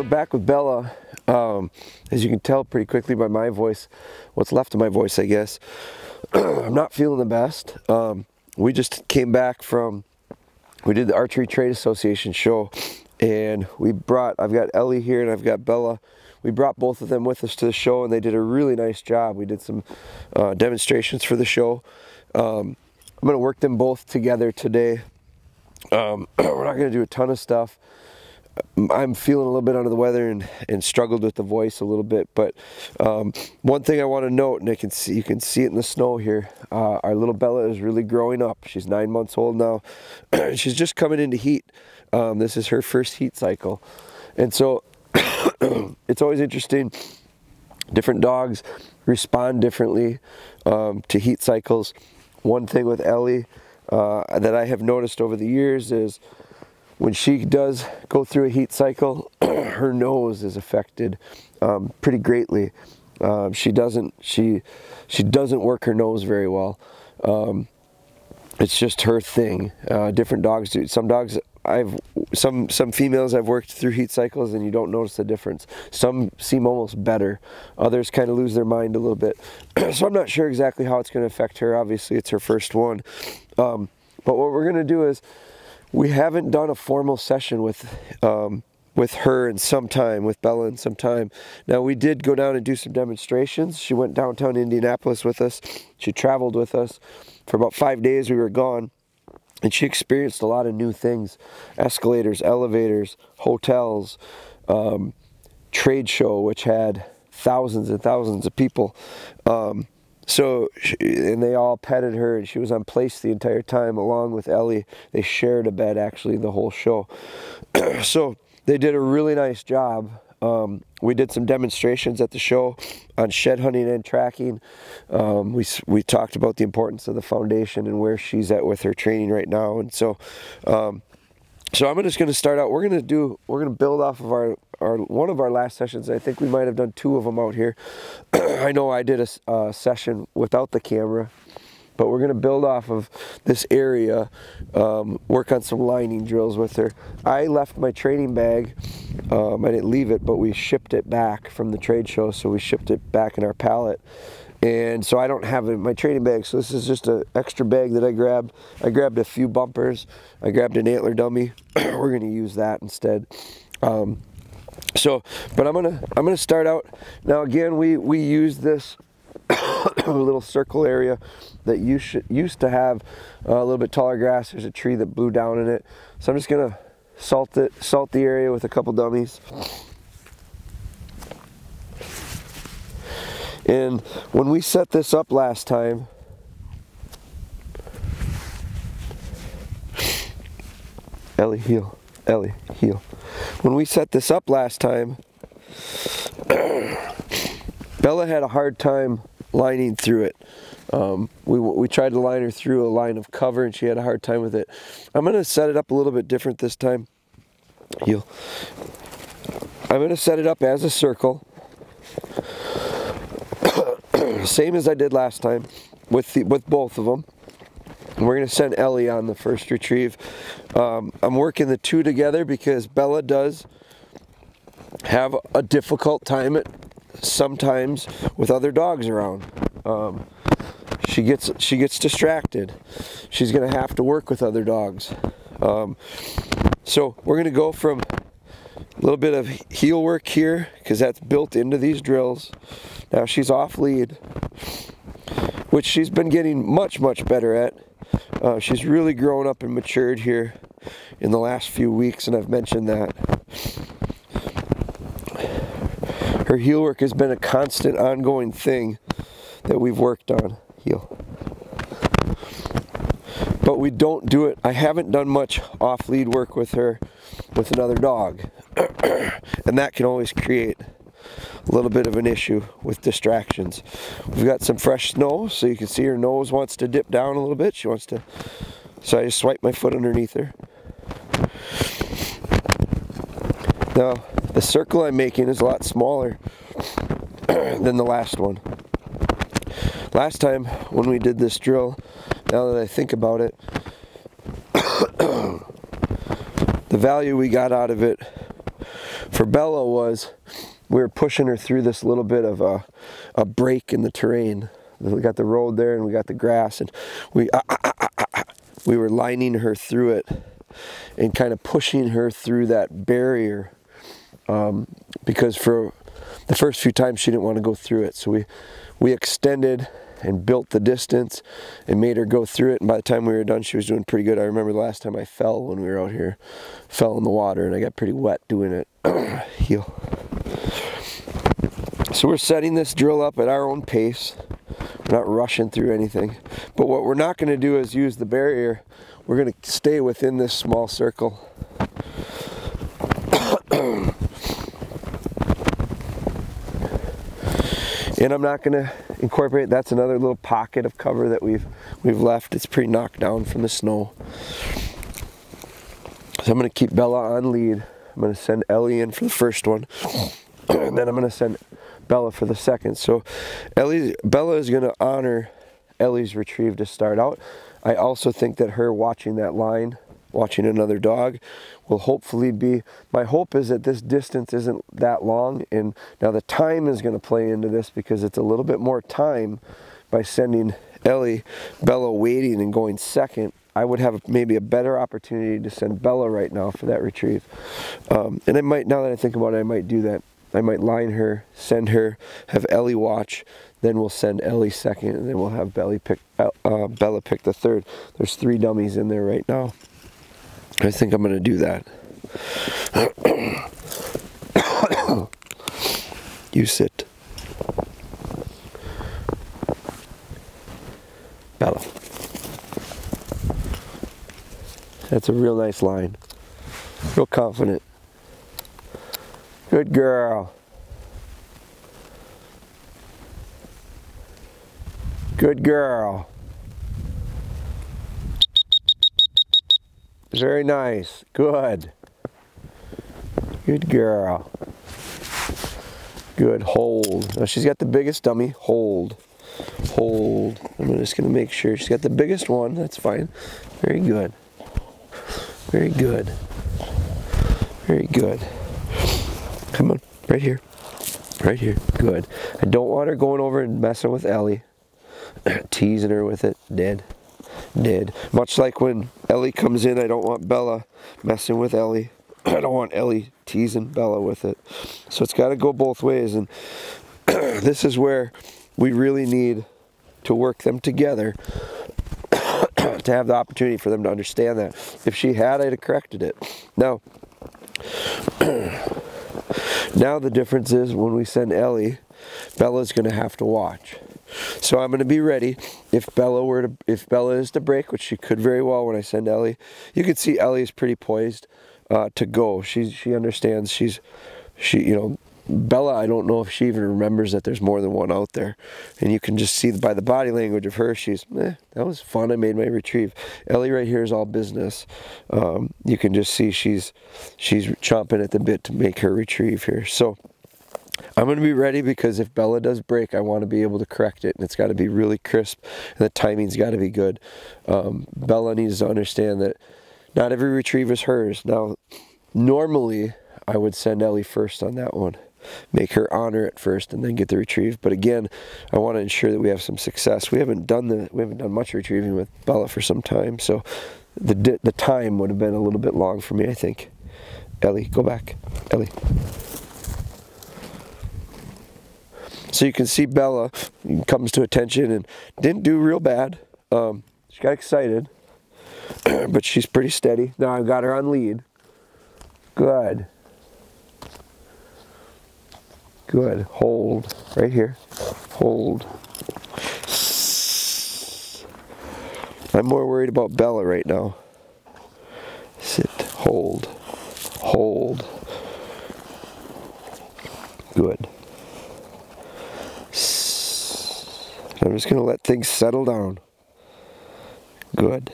back with Bella. As you can tell pretty quickly by my voice, what's left of my voice, I guess. I'm not feeling the best. We just came back from, we did the Archery Trade Association show, and I've got Ellie here and I've got Bella. We brought both of them with us to the show, and they did a really nice job. We did some demonstrations for the show. I'm going to work them both together today. We're not going to do a ton of stuff. I'm feeling a little bit under the weather and struggled with the voice a little bit, but one thing I want to note, and you can see it in the snow here, our little Bella is really growing up. She's 9 months old now. She's just coming into heat. This is her first heat cycle, and so it's always interesting. Different dogs respond differently to heat cycles. One thing with Ellie that I have noticed over the years is when she does go through a heat cycle, her nose is affected pretty greatly. She doesn't work her nose very well. It's just her thing. Different dogs do. Some dogs, some females I've worked through heat cycles and you don't notice the difference. Some seem almost better. Others kind of lose their mind a little bit. So I'm not sure exactly how it's going to affect her. Obviously, it's her first one. But what we're going to do is, we haven't done a formal session with her in some time, with Bella in some time. Now, we did go down and do some demonstrations. She went downtown Indianapolis with us. She traveled with us for about 5 days. We were gone, and she experienced a lot of new things: escalators, elevators, hotels, trade show, which had thousands and thousands of people. And they all petted her, and she was on place the entire time along with Ellie. They shared a bed actually the whole show. So they did a really nice job. We did some demonstrations at the show on shed hunting and tracking. We talked about the importance of the foundation and where she's at with her training right now. And so I'm just going to start out. We're going to build off of one of our last sessions. I think we might have done 2 of them out here. I know I did a session without the camera, but we're going to build off of this area, work on some lining drills with her. I left my training bag. I didn't leave it, but we shipped it back from the trade show, so we shipped it back in our pallet. And so I don't have it in my training bag, so this is just an extra bag that I grabbed. I grabbed a few bumpers. I grabbed an antler dummy. We're going to use that instead. But I'm gonna start out now. Again, we use this little circle area that used to have a little bit taller grass. There's a tree that blew down in it, so I'm just gonna salt the area with a couple dummies. And when we set this up last time, Ellie, heel. Ellie, heel. When we set this up last time, Bella had a hard time lining through it. We tried to line her through a line of cover, and she had a hard time with it. I'm going to set it up a little bit different this time. Heel. I'm going to set it up as a circle. Same as I did last time with both of them. We're going to send Ellie on the first retrieve. I'm working the 2 together because Bella does have a difficult time sometimes with other dogs around. She gets distracted. She's going to have to work with other dogs. So we're going to go from a little bit of heel work here, because that's built into these drills. Now she's off lead, which she's been getting much better at. She's really grown up and matured here in the last few weeks, and I've mentioned that. Her heel work has been a constant, ongoing thing that we've worked on. Heel. But we don't do it. I haven't done much off-lead work with her with another dog. And that can always create a little bit of an issue with distractions. We've got some fresh snow, so you can see her nose wants to dip down a little bit. She wants to, so I just swipe my foot underneath her. Now, the circle I'm making is a lot smaller than the last one. Last time when we did this drill, now that I think about it, the value we got out of it for Bella was we were pushing her through this little bit of a break in the terrain. We got the road there and we got the grass, and we were lining her through it and kind of pushing her through that barrier, because for the first few times she didn't want to go through it. So we extended and built the distance and made her go through it, and by the time we were done she was doing pretty good. I remember the last time I fell when we were out here, fell in the water, and I got pretty wet doing it. Heel. So we're setting this drill up at our own pace. We're not rushing through anything, but what we're not going to do is use the barrier. We're going to stay within this small circle. And I'm not going to incorporate, that's another little pocket of cover that we've left. It's pretty knocked down from the snow. So I'm going to keep Bella on lead. I'm going to send Ellie in for the first one, and then I'm going to send Bella for the second. So Bella is going to honor Ellie's retrieve to start out. I also think that her watching that line, watching another dog, will hopefully be, my hope is that this distance isn't that long, and now the time is going to play into this because it's a little bit more time by sending Bella waiting and going second. I would have maybe a better opportunity to send Bella right now for that retrieve. And I might, now that I think about it, I might do that. I might line her, send her, have Ellie watch, then we'll send Ellie second, and then we'll have Bella pick the third. There's 3 dummies in there right now. I think I'm going to do that. You sit. Bella. That's a real nice line. Real confident. Good girl. Good girl. Very nice. Good. Good girl. Good. Hold. Now she's got the biggest dummy. Hold. Hold. I'm just going to make sure she's got the biggest one. That's fine. Very good. Very good. Very good. Come on. Right here. Right here. Good. I don't want her going over and messing with Ellie. Teasing her with it. Dead. Much like when Ellie comes in, I don't want Bella messing with Ellie. I don't want Ellie teasing Bella with it. So it's got to go both ways, and this is where we really need to work them together to have the opportunity for them to understand that. If she had, I'd have corrected it. Now the difference is when we send Ellie, Bella's going to have to watch. So I'm going to be ready if Bella is to break, which she could very well when I send Ellie. You can see Ellie is pretty poised to go. She understands. Bella, I don't know if she even remembers that there's more than one out there, and you can just see by the body language of her. She's that was fun. I made my retrieve. Ellie right here is all business. You can just see she's chomping at the bit to make her retrieve here. So I'm going to be ready because if Bella does break, I want to be able to correct it, and it's got to be really crisp, and the timing's got to be good. Bella needs to understand that not every retrieve is hers. Now, normally, I would send Ellie first on that one. Make her honor it first and then get the retrieve. But again, I want to ensure that we have some success. We haven't done much retrieving with Bella for some time, so the time would have been a little bit long for me, I think. Ellie, go back. Ellie. So you can see Bella comes to attention and didn't do real bad. She got excited, but she's pretty steady. Now I've got her on lead. Good. Good. Hold. Right here. Hold. I'm more worried about Bella right now. Sit. Hold. Hold. Good. I'm just going to let things settle down. Good.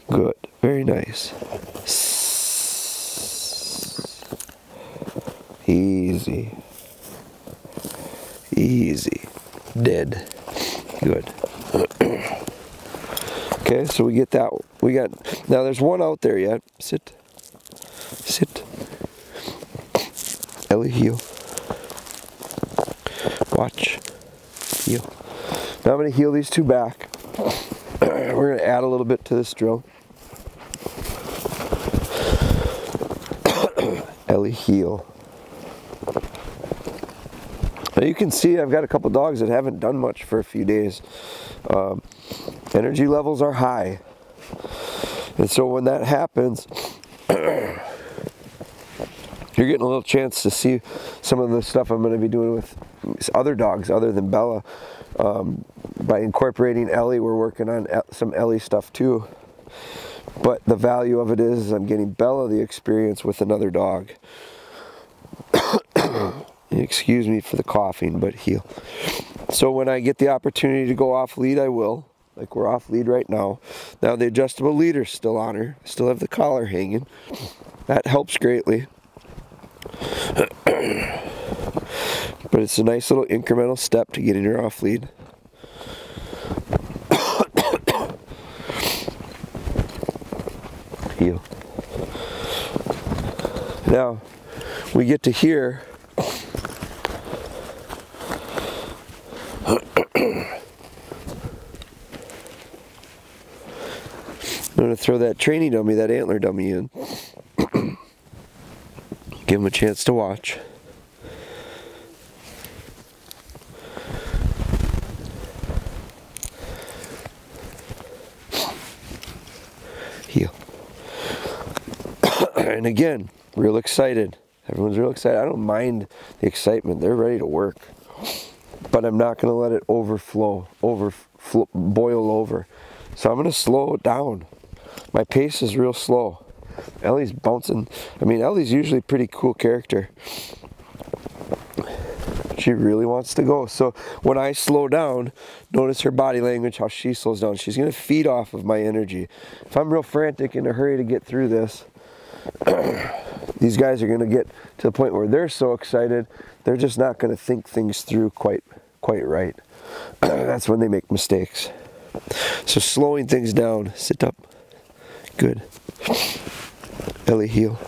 Good. Very nice. Easy. Easy. Dead. Good. Okay, so we get that. Now there's one out there yet. Sit. Sit. Ellie, heel. Watch. Heel. Now I'm going to heel these two back. We're going to add a little bit to this drill. Ellie, heel. Now you can see I've got a couple dogs that haven't done much for a few days. Energy levels are high. And so when that happens, you're getting a little chance to see some of the stuff I'm going to be doing with other dogs other than Bella. By incorporating Ellie, we're working on some Ellie stuff too. But the value of it is I'm getting Bella the experience with another dog. Excuse me for the coughing, but heel. So when I get the opportunity to go off lead, I will. Like we're off lead right now. Now the adjustable leader's still on her. Still have the collar hanging. That helps greatly. But it's a nice little incremental step to getting her off lead. Heel. Now we get to here. I'm going to throw that training dummy, that antler dummy in. Give him a chance to watch. Heel. And again, real excited. Everyone's real excited. I don't mind the excitement. They're ready to work. But I'm not going to let it overflow, boil over. So I'm going to slow it down. My pace is real slow. Ellie's bouncing. I mean, Ellie's usually a pretty cool character. She really wants to go. So when I slow down, notice her body language, how she slows down. She's going to feed off of my energy. If I'm real frantic in a hurry to get through this, these guys are going to get to the point where they're so excited, they're just not going to think things through quite right. That's when they make mistakes. So slowing things down. Sit up. Good. Ellie, heel.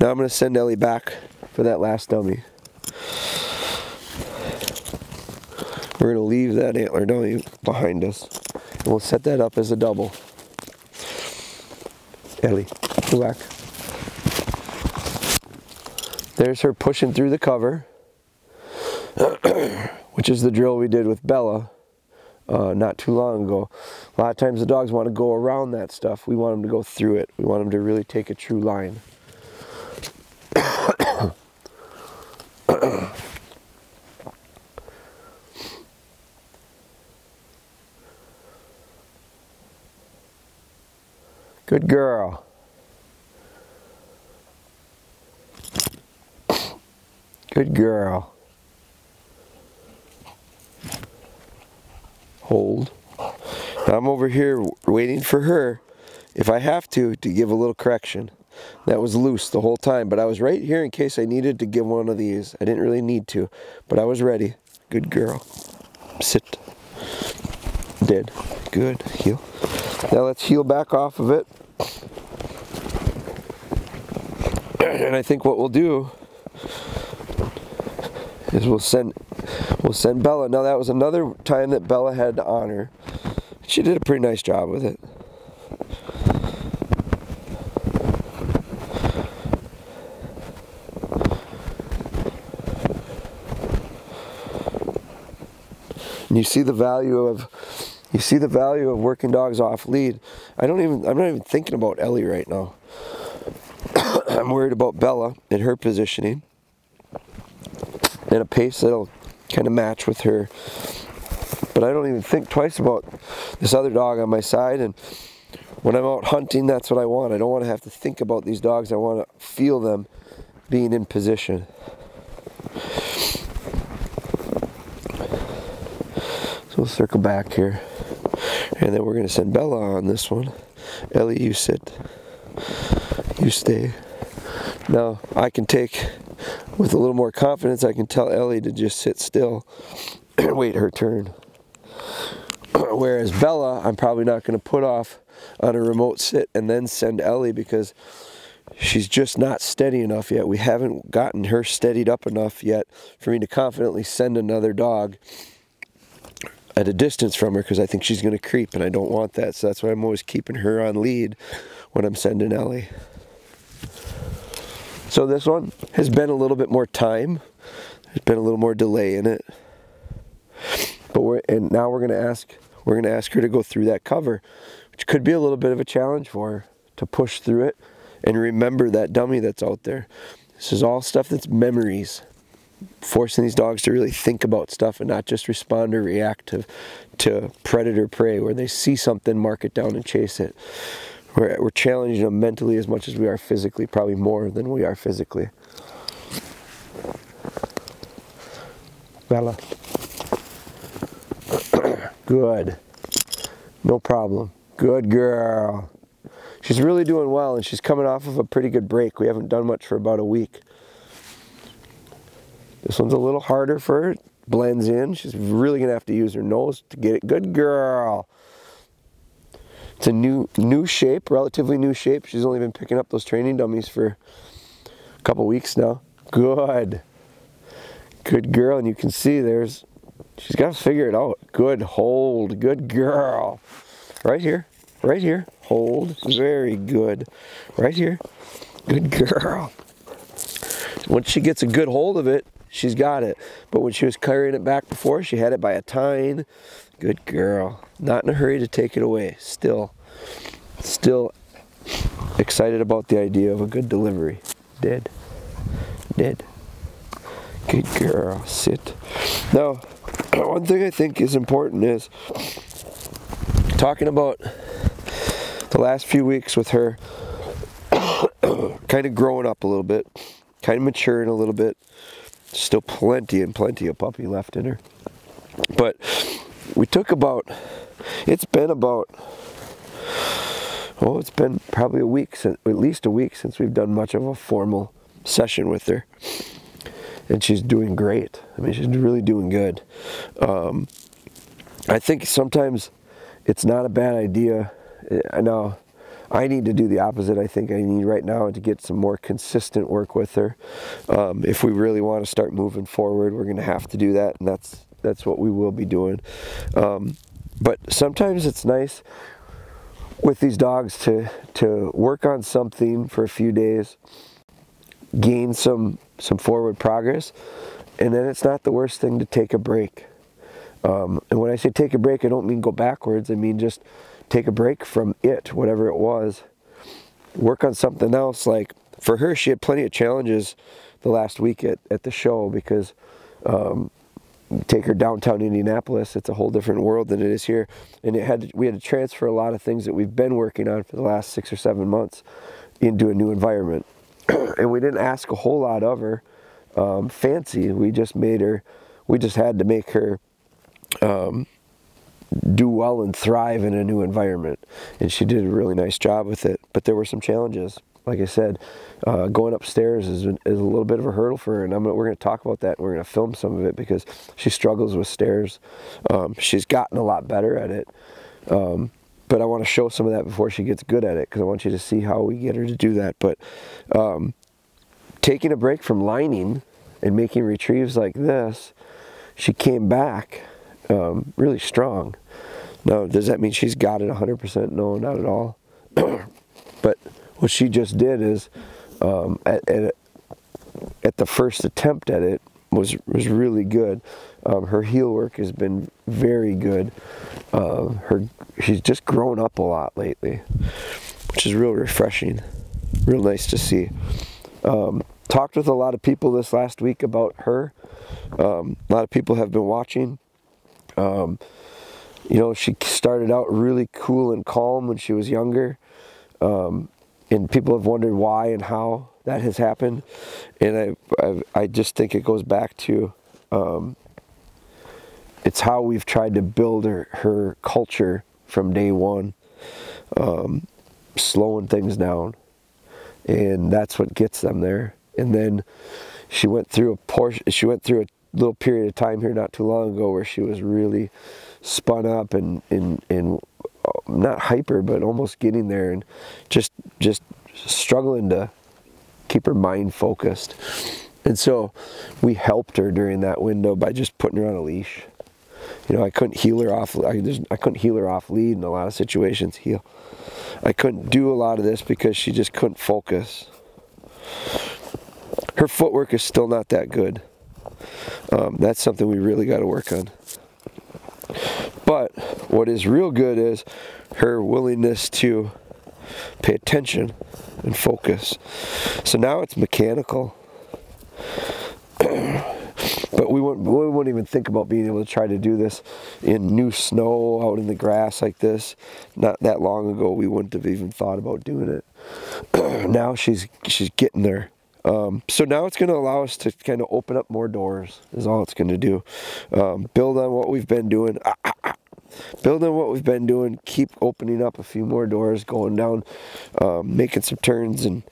Now I'm going to send Ellie back for that last dummy. We're going to leave that antler dummy behind us. And we'll set that up as a double. Ellie, go back. There's her pushing through the cover, which is the drill we did with Bella not too long ago. A lot of times the dogs want to go around that stuff. We want them to go through it. We want them to really take a true line. Good girl. Good girl. Hold. Now I'm over here waiting for her, if I have to give a little correction. That was loose the whole time, but I was right here in case I needed to give one of these. I didn't really need to, but I was ready. Good girl. Sit. Dead. Good. Heel. Now let's heel back off of it. And I think what we'll do is we'll send Bella. Now that was another time that Bella had to honor. She did a pretty nice job with it. And you see the value of working dogs off lead. I'm not even thinking about Ellie right now. I'm worried about Bella and her positioning and a pace that'll kind of match with her. But I don't even think twice about this other dog on my side. And when I'm out hunting, that's what I want. I don't want to have to think about these dogs. I want to feel them being in position. So we'll circle back here. And then we're going to send Bella on this one. Ellie, you sit. You stay. Now, I can take, with a little more confidence, I can tell Ellie to just sit still and wait her turn. Whereas Bella, I'm probably not going to put off on a remote sit and then send Ellie, because she's just not steady enough yet. We haven't gotten her steadied up enough yet for me to confidently send another dog at a distance from her, because I think she's going to creep, and I don't want that. So that's why I'm always keeping her on lead when I'm sending Ellie. So this one has been a little bit more time. There's been a little more delay in it. But now we're going to ask her to go through that cover, which could be a little bit of a challenge for her to push through it and remember that dummy that's out there. This is all stuff that's memories. Forcing these dogs to really think about stuff and not just respond or react to predator prey, where they see something, mark it down and chase it. We're challenging them mentally as much as we are physically, probably more than we are physically. Bella. Good. No problem. Good girl. She's really doing well, and she's coming off of a pretty good break. We haven't done much for about a week. This one's a little harder for her. Blends in. She's really going to have to use her nose to get it. Good girl. It's a new shape, relatively new shape. She's only been picking up those training dummies for a couple weeks now. Good. Good girl. And you can see she's got to figure it out. Good hold. Good girl. Right here. Right here. Hold. Very good. Right here. Good girl. Once she gets a good hold of it, she's got it. But when she was carrying it back before, she had it by a tine. Good girl. Not in a hurry to take it away. Still excited about the idea of a good delivery. Did. Good girl. Sit. Now, one thing I think is important is talking about the last few weeks with her kind of growing up a little bit, kind of maturing a little bit. Still plenty of puppy left in her. But we took it's been probably a week, at least a week since we've done much of a formal session with her. And she's doing great. I mean, she's really doing good. I think sometimes it's not a bad idea. I know I need to do the opposite. I think I need right now to get some more consistent work with her. If we really want to start moving forward, we're going to have to do that, and that's what we will be doing. But sometimes it's nice with these dogs to work on something for a few days, gain some forward progress, and then it's not the worst thing to take a break. And when I say take a break, I don't mean go backwards. I mean just take a break from it, whatever it was. Work on something else. Like for her, she had plenty of challenges the last week at the show, because take her downtown Indianapolis, it's a whole different world than it is here. And we had to transfer a lot of things that we've been working on for the last 6 or 7 months into a new environment. And we didn't ask a whole lot of her fancy. We just had to make her do well and thrive in a new environment, and she did a really nice job with it. But there were some challenges. Like I said, going upstairs is a little bit of a hurdle for her, and we're going to talk about that, and we're going to film some of it because she struggles with stairs. She's gotten a lot better at it, but I want to show some of that before she gets good at it, because I want you to see how we get her to do that. But taking a break from lining and making retrieves like this, she came back really strong. Now, does that mean she's got it 100%? No, not at all. But what she just did is, at the first attempt at it, was really good. Her heel work has been very good. She's just grown up a lot lately, which is real refreshing, real nice to see. Talked with a lot of people this last week about her. A lot of people have been watching. You know, she started out really cool and calm when she was younger, and people have wondered why and how that has happened. And I just think it goes back to it's how we've tried to build her culture from day one, slowing things down, and that's what gets them there. And then she went through a little period of time here not too long ago where she was really spun up and not hyper, but almost getting there, and just struggling to keep her mind focused. And so we helped her during that window by just putting her on a leash. You know, I couldn't heal her off. I couldn't heal her off lead in a lot of situations. I couldn't do a lot of this because she just couldn't focus. Her footwork is still not that good. That's something we really got to work on. But what is real good is her willingness to pay attention and focus. So now it's mechanical. But we wouldn't even think about being able to try to do this in new snow out in the grass like this. Not that long ago, we wouldn't have even thought about doing it. Now she's getting there. So now it's going to allow us to kind of open up more doors, is all it's going to do. Build on what we've been doing. Build on what we've been doing. Keep opening up a few more doors, going down, making some turns and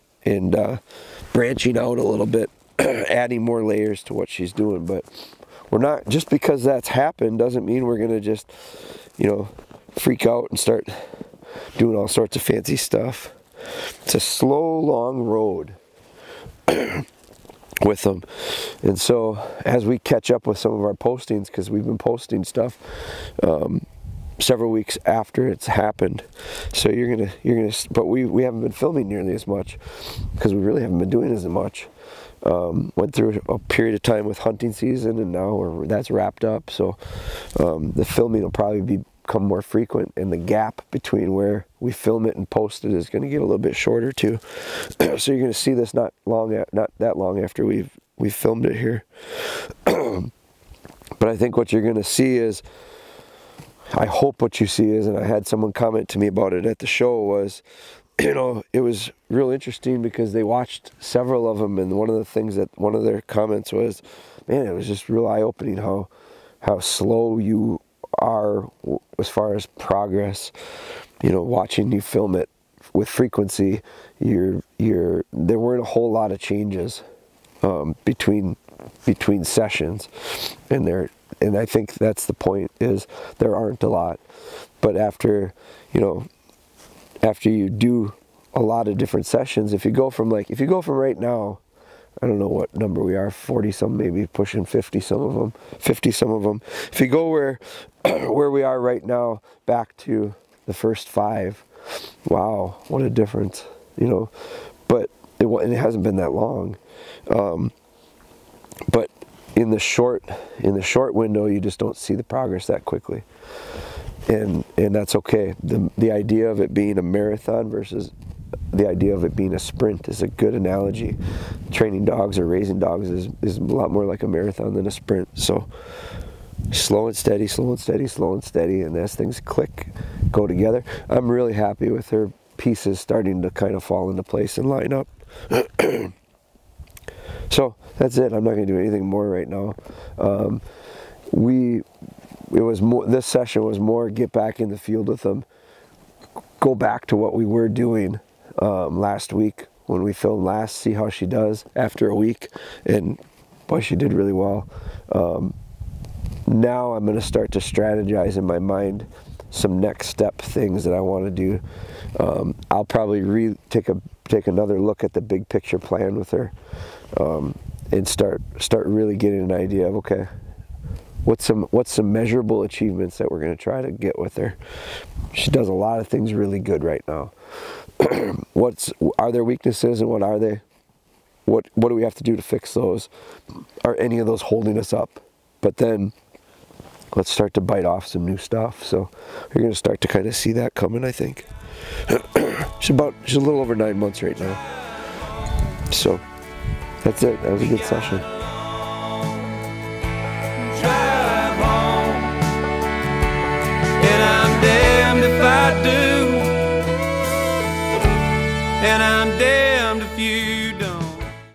branching out a little bit, adding more layers to what she's doing. But we're not, just because that's happened doesn't mean we're going to just, you know, freak out and start doing all sorts of fancy stuff. It's a slow, long road with them. And so as we catch up with some of our postings, because we've been posting stuff several weeks after it's happened, so you're gonna but we haven't been filming nearly as much because we really haven't been doing as much. Went through a period of time with hunting season, and now that's wrapped up, so the filming will probably become more frequent, and the gap between where we film it and post it is going to get a little bit shorter too. So you're going to see this not that long after we've filmed it here. But I think what you're going to see is, I hope what you see is, and I had someone comment to me about it at the show, was, you know, it was real interesting because they watched several of them, and one of their comments was, man, it was just real eye-opening how slow you are as far as progress. You know, watching you film it with frequency, there weren't a whole lot of changes between sessions, and I think that's the point, is there aren't a lot. But after you do a lot of different sessions, if you go from right now, I don't know what number we are, 40 some, maybe pushing 50 some of them. If you go where we are right now back to the first 5, wow, what a difference, you know. But it hasn't been that long. But in the short window, you just don't see the progress that quickly, and that's okay. The idea of it being a marathon versus the idea of it being a sprint is a good analogy. Training dogs or raising dogs is a lot more like a marathon than a sprint. So slow and steady, slow and steady, slow and steady, and as things click, go together. I'm really happy with her pieces starting to kind of fall into place and line up. So that's it. I'm not going to do anything more right now. This session was more get back in the field with them, go back to what we were doing last week when we filmed last, see how she does after a week, and boy, she did really well. Now I'm going to start to strategize in my mind some next step things that I want to do. I'll probably take another look at the big picture plan with her, and start really getting an idea of, okay, what's some measurable achievements that we're going to try to get with her. She does a lot of things really good right now. Are there weaknesses, and what are they? What do we have to do to fix those? Are any of those holding us up? But then let's start to bite off some new stuff. So you're going to start to kind of see that coming, I think. She's a little over 9 months right now. So that's it. That was a good session. Drive home, and I'm damned if I do, and I'm damned